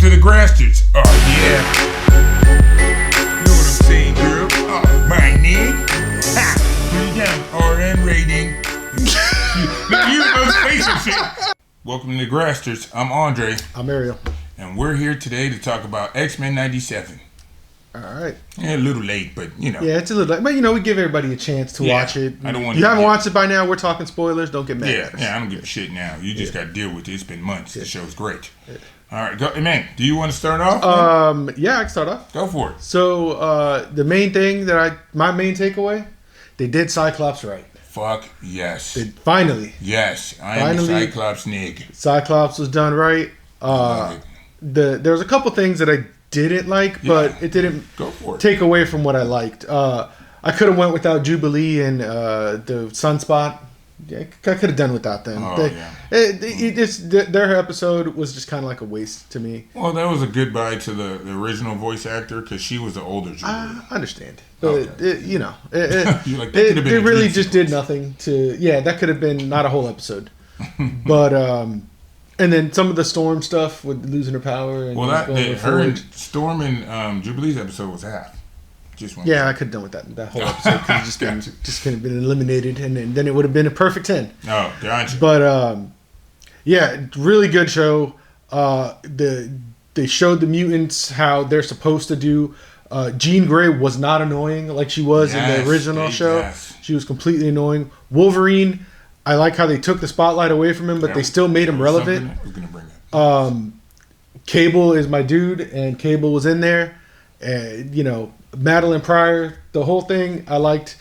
to the Grastards. Oh, yeah. You know what I'm saying, girl? Oh, my name? Ha! Put it down. RN rating. You know, say some shit. Welcome to the Grastards. I'm Andre. I'm Ariel. And we're here today to talk about X-Men 97. All right. Yeah, a little late, but you know. Yeah, it's a little late. But you know, we give everybody a chance to watch it. I don't want you haven't watched it by now, we're talking spoilers. Don't get mad at us. Yeah, I don't give a shit now. You just got to deal with it. It's been months. The show's great. Yeah. All right, go, man. Do you want to start off? Yeah, I can start off. Go for it. So, the main thing my main takeaway, they did Cyclops right. Fuck yes. Finally. Yes, I am a Cyclops nig. Cyclops was done right. There was a couple things that I didn't like, but it didn't take away from what I liked. I could have went without Jubilee and the Sunspot. Yeah, I could have done without them. Their episode was just kind of like a waste to me. Well, that was a goodbye to the original voice actor because she was the older Jubilee. I understand. But, it really just did nothing to... Yeah, that could have been not a whole episode. But, and then some of the Storm stuff with losing her power. And her Storm and Jubilee's episode was half. Yeah, I could have done with that whole episode. Could have just could have been eliminated, and then it would have been a perfect 10. Oh, gotcha. But yeah, really good show. They showed the mutants how they're supposed to do. Jean Grey was not annoying like she was in the original show. Yes. She was completely annoying. Wolverine, I like how they took the spotlight away from him, but they still made him relevant. I was gonna bring that. Cable is my dude, and Cable was in there. Madeline Pryor, the whole thing I liked.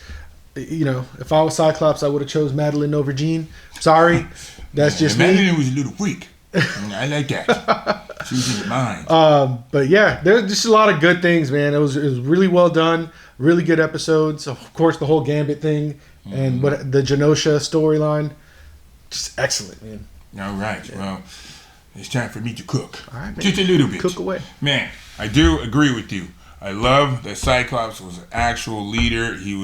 If I was Cyclops, I would have chose Madeline over Jean. Sorry, that's just me. Madeline was a little weak. I like that. She was in mind. But yeah, there's just a lot of good things, man. It was really well done. Really good episodes. Of course, the whole Gambit thing and the Genosha storyline, just excellent, man. All right, well, it's time for me to cook. All right, man. Just a little bit. Cook away, man. I do agree with you. I love that Cyclops was an actual leader. He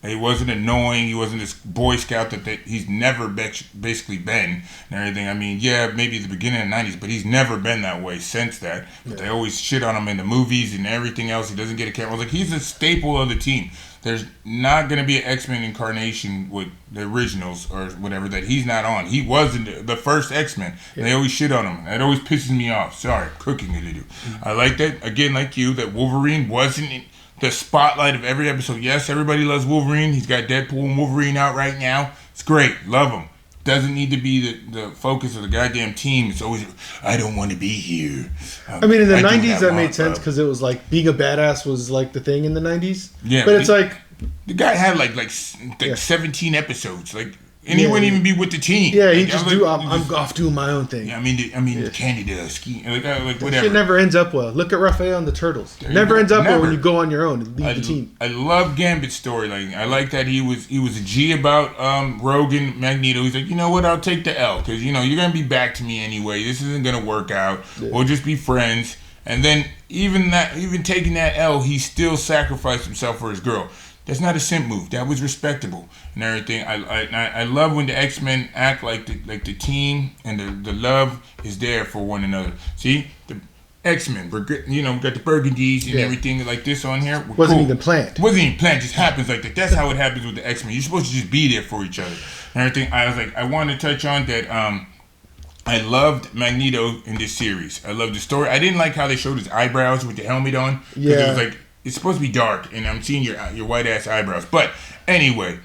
wasn't annoying. He wasn't this Boy Scout that he's never basically been and everything. I mean, yeah, maybe at the beginning of the 90s, but he's never been that way since that. But they always shit on him in the movies and everything else. He doesn't get a camera. I was like, he's a staple of the team. There's not going to be an X-Men incarnation with the originals or whatever that he's not on. He wasn't the first X-Men. Yeah. They always shit on him. That always pisses me off. Sorry, cooking a little. I like that, again, like you, that Wolverine wasn't in the spotlight of every episode. Yes, everybody loves Wolverine. He's got Deadpool and Wolverine out right now. It's great. Love him. Doesn't need to be the focus of the goddamn team. It's always, I don't want to be here. I mean, in the 90s, that made sense because it was like being a badass was like the thing in the 90s. Yeah. But it's like... The guy had like 17 episodes. And he wouldn't even be with the team. Yeah, I'm off doing my own thing. Yeah, I mean, Canada, ski, whatever. Shit never ends up well. Look at Raphael and the Turtles. Never ends up well when you go on your own and lead the team. I love Gambit's story. I like that he was a G about Rogue and Magneto. He's like, you know what? I'll take the L because you're gonna be back to me anyway. This isn't gonna work out. Yeah. We'll just be friends. And then even taking that L, he still sacrificed himself for his girl. That's not a simp move. That was respectable and everything. I love when the X-Men act like the team and the love is there for one another. See, the X-Men, we got the burgundies and everything like this on here. Wasn't even planned. Just happens like that. That's how it happens with the X-Men. You're supposed to just be there for each other and everything. I was like, I want to touch on that. I loved Magneto in this series. I loved the story. I didn't like how they showed his eyebrows with the helmet on. Yeah. It was like, it's supposed to be dark, and I'm seeing your white ass eyebrows. But anyway,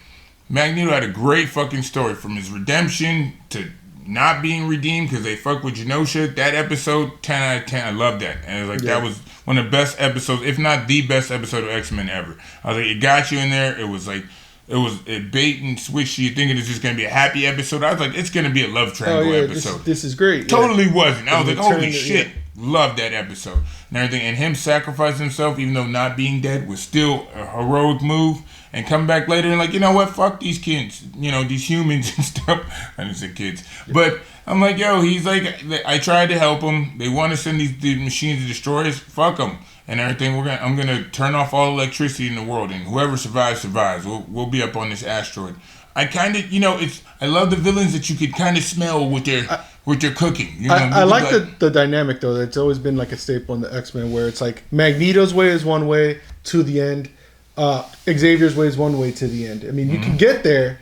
Magneto had a great fucking story from his redemption to not being redeemed because they fuck with Genosha. That episode, 10 out of 10. I love that. And it was like that was one of the best episodes, if not the best episode of X-Men ever. I was like, it got you in there. It was like, it was a bait and switch. You thinking it's just gonna be a happy episode? I was like, it's gonna be a love triangle episode. This is great. Totally wasn't. I was like, holy shit. Loved that episode and everything, and him sacrificing himself, even though not being dead, was still a heroic move. And come back later and like, you know what? Fuck these kids, these humans and stuff. I didn't say kids, but I'm like, yo, he's like, I tried to help him. They want to send these machines to destroy us. Fuck them and everything. I'm gonna turn off all electricity in the world, and whoever survives. We'll be up on this asteroid. I kind of, I love the villains that you could kind of smell with their with your cooking. You know, I like the dynamic though. It's always been like a staple in the X-Men where it's like Magneto's way is one way to the end, Xavier's way is one way to the end. I mean, you can get there,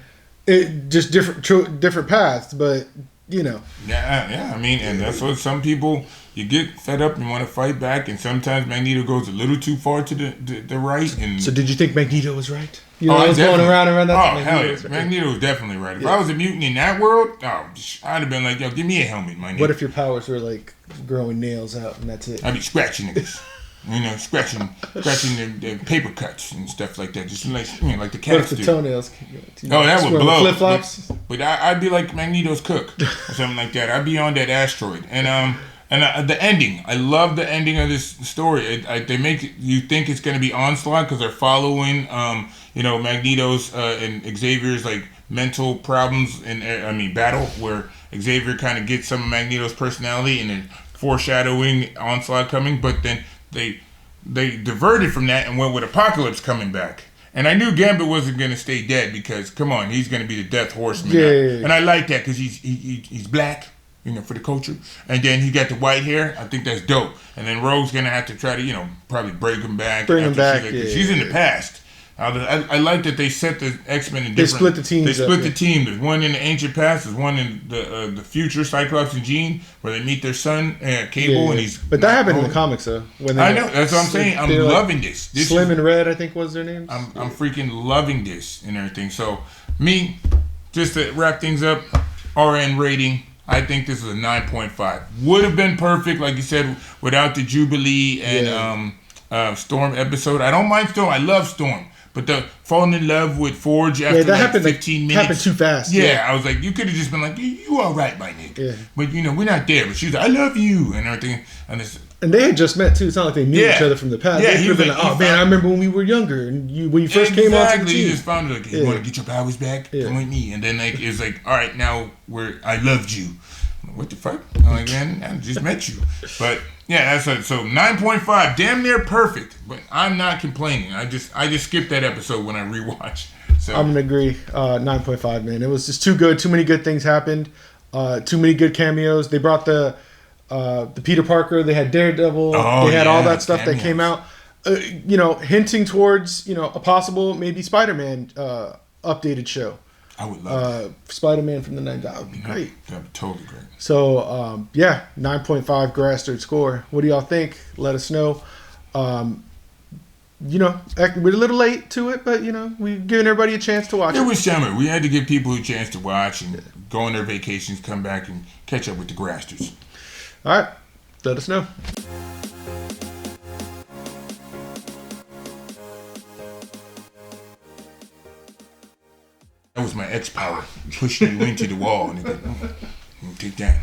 just different paths, but you know. Yeah. I mean, and that's what some people, you get fed up and want to fight back, and sometimes Magneto goes a little too far to the right. And so, did you think Magneto was right? You know, I was going around and around. That hell yeah, Magneto was definitely right. If I was a mutant in that world, I'd have been like, yo, give me a helmet, my nigga. What if your powers were like growing nails out and that's it? I'd be scratching niggas. You know, scratching the paper cuts and stuff like that. Just like, you know, like the cats do. What if the toenails? That would blow. Flip flops. But I'd be like Magneto's cook or something like that. I'd be on that asteroid. And the ending. I love the ending of this story. They make you think it's going to be Onslaught because they're following, Magneto's and Xavier's like mental problems in battle, where Xavier kind of gets some of Magneto's personality and then foreshadowing Onslaught coming. But then they diverted from that and went with Apocalypse coming back. And I knew Gambit wasn't going to stay dead because, come on, he's going to be the Death Horseman. Yeah. And I like that because he's black. You know, for the culture. And then he got the white hair. I think that's dope. And then Rogue's going to have to try to, probably break him back. She's in the past. I like that they set the X-Men in different... They split the teams. They split the team. There's one in the ancient past. There's one in the future, Cyclops and Jean, where they meet their son, Cable, and he's... But that happened in the comics, though. I know. That's what I'm saying. I'm loving this. Slim and Red, I think was their names. I'm freaking loving this and everything. So, just to wrap things up, RN rating... I think this is a 9.5. Would have been perfect, like you said, without the Jubilee and Storm episode. I don't mind Storm. I love Storm. But the falling in love with Forge after that happened 15 minutes. Happened too fast. Yeah, I was like, you could have just been like, you all right, my nigga. Yeah. But, we're not there. But she was like, I love you and everything. And they had just met, too. It's not like they knew each other from the past. Yeah, they could have been like, oh, man, I remember when we were younger. And when you first came on to the team. You just found it like, you want to get your powers back? Come with me. And then it was like, all right, now I loved you. What the fuck? I'm like, man, I just met you. But yeah, that's it. So 9.5, damn near perfect. But I'm not complaining. I just skipped that episode when I rewatched. So I'm gonna agree. 9.5, man. It was just too good. Too many good things happened. Too many good cameos. They brought the Peter Parker. They had Daredevil. They had all that stuff that came out. Hinting towards a possible maybe Spider-Man updated show. I would love Spider-Man from the 90s. That would be great. That would be totally great. So, 9.5 Grastards score. What do y'all think? Let us know. We're a little late to it, but, we're giving everybody a chance to watch it. It was summer. We had to give people a chance to watch and go on their vacations, come back and catch up with the Grastards. All right. Let us know. That was my X power pushing you into the wall, nigga. Take that.